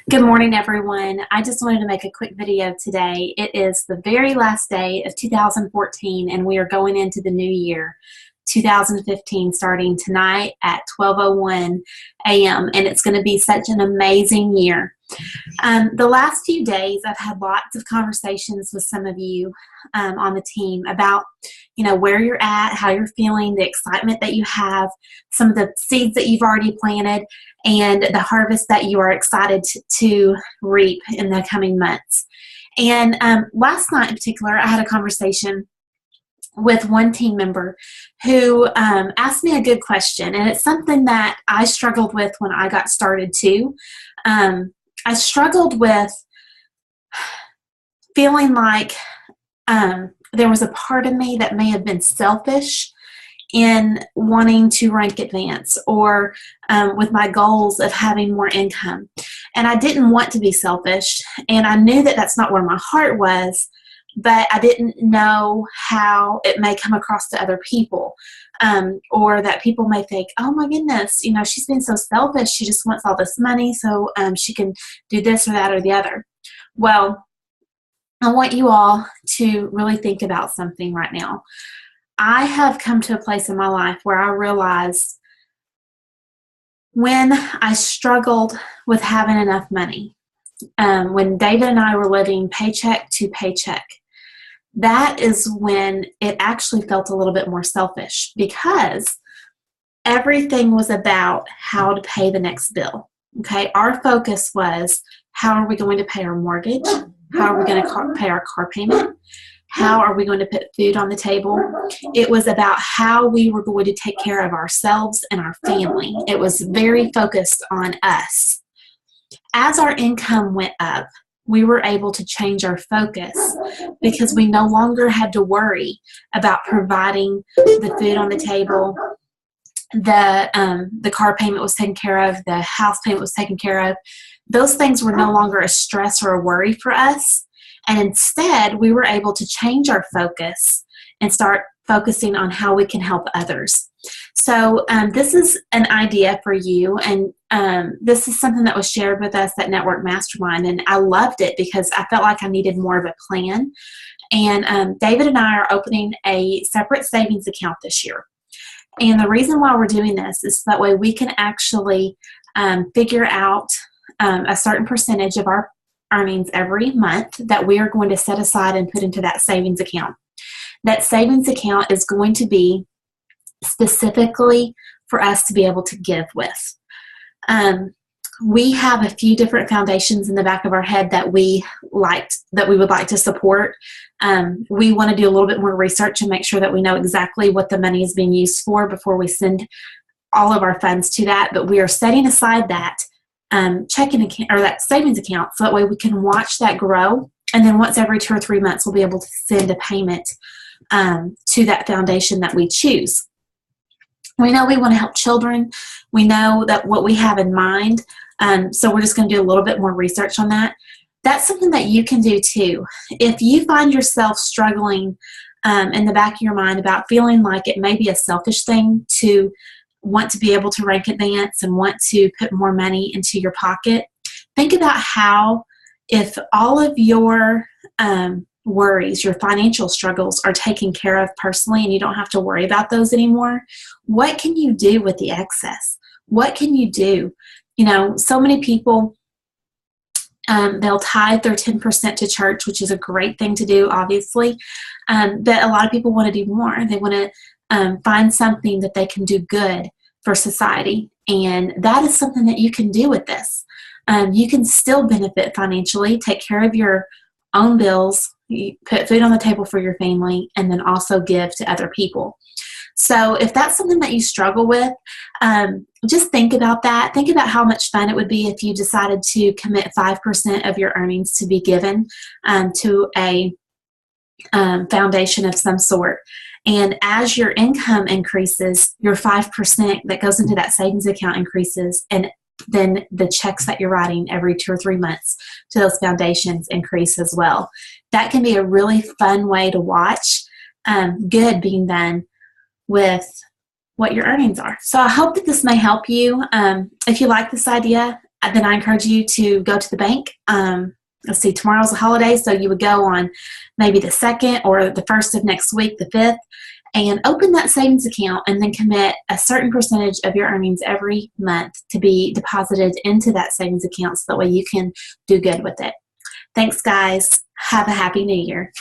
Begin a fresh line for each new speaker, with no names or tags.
Good morning, everyone. I just wanted to make a quick video today. It is the very last day of 2014, and we are going into the new year, 2015, starting tonight at 12:01 a.m., and it's going to be such an amazing year. The last few days, I've had lots of conversations with some of you on the team about, where you're at, how you're feeling, the excitement that you have, some of the seeds that you've already planted, and the harvest that you are excited to reap in the coming months. And last night in particular, I had a conversation with one team member who asked me a good question, and it's something that I struggled with when I got started too. I struggled with feeling like there was a part of me that may have been selfish in wanting to rank advance or with my goals of having more income. And I didn't want to be selfish, and I knew that that's not where my heart was, but I didn't know how it may come across to other people, or that people may think, oh my goodness, she's being so selfish. She just wants all this money so she can do this or that or the other. Well, I want you all to really think about something right now. I have come to a place in my life where I realized when I struggled with having enough money, when David and I were living paycheck to paycheck, that is when it actually felt a little bit more selfish, because everything was about how to pay the next bill. Okay, our focus was, how are we going to pay our mortgage? How are we going to pay our car payment? How are we going to put food on the table? It was about how we were going to take care of ourselves and our family. It was very focused on us. As our income went up, we were able to change our focus because we no longer had to worry about providing the food on the table. The car payment was taken care of. The house payment was taken care of. Those things were no longer a stress or a worry for us. And instead, we were able to change our focus and start focusing on how we can help others. So this is an idea for you, and this is something that was shared with us at Network Mastermind, and I loved it because I felt like I needed more of a plan. And David and I are opening a separate savings account this year. And the reason why we're doing this is that way we can actually figure out a certain percentage of our earnings every month that we are going to set aside and put into that savings account. That savings account is going to be specifically for us to be able to give with. We have a few different foundations in the back of our head that we would like to support. We want to do a little bit more research and make sure that we know exactly what the money is being used for before we send all of our funds to that. But we are setting aside that checking account, or that savings account, so that way we can watch that grow. And then once every 2 or 3 months, we'll be able to send a payment to that foundation that we choose. We know we want to help children. We know that what we have in mind. So we're just going to do a little bit more research on that. That's something that you can do too. If you find yourself struggling in the back of your mind about feeling like it may be a selfish thing to want to be able to rank advance and want to put more money into your pocket, think about how, if all of your worries, your financial struggles are taken care of personally and you don't have to worry about those anymore, what can you do with the excess? What can you do? So many people, they'll tithe their 10% to church, which is a great thing to do, obviously, but a lot of people want to do more. They want to find something that they can do good for society, and that is something that you can do with this. You can still benefit financially, take care of your own bills, put food on the table for your family, and then also give to other people. So if that's something that you struggle with, just think about that. Think about how much fun it would be if you decided to commit 5% of your earnings to be given to a foundation of some sort. And as your income increases, your 5% that goes into that savings account increases, and then the checks that you're writing every 2 or 3 months to those foundations increase as well. That can be a really fun way to watch good being done with what your earnings are. So I hope that this may help you. If you like this idea, then I encourage you to go to the bank. Let's see, tomorrow's a holiday, so you would go on maybe the 2nd or the 1st of next week, the 5th, and open that savings account and then commit a certain percentage of your earnings every month to be deposited into that savings account so that way you can do good with it. Thanks, guys. Have a happy new year.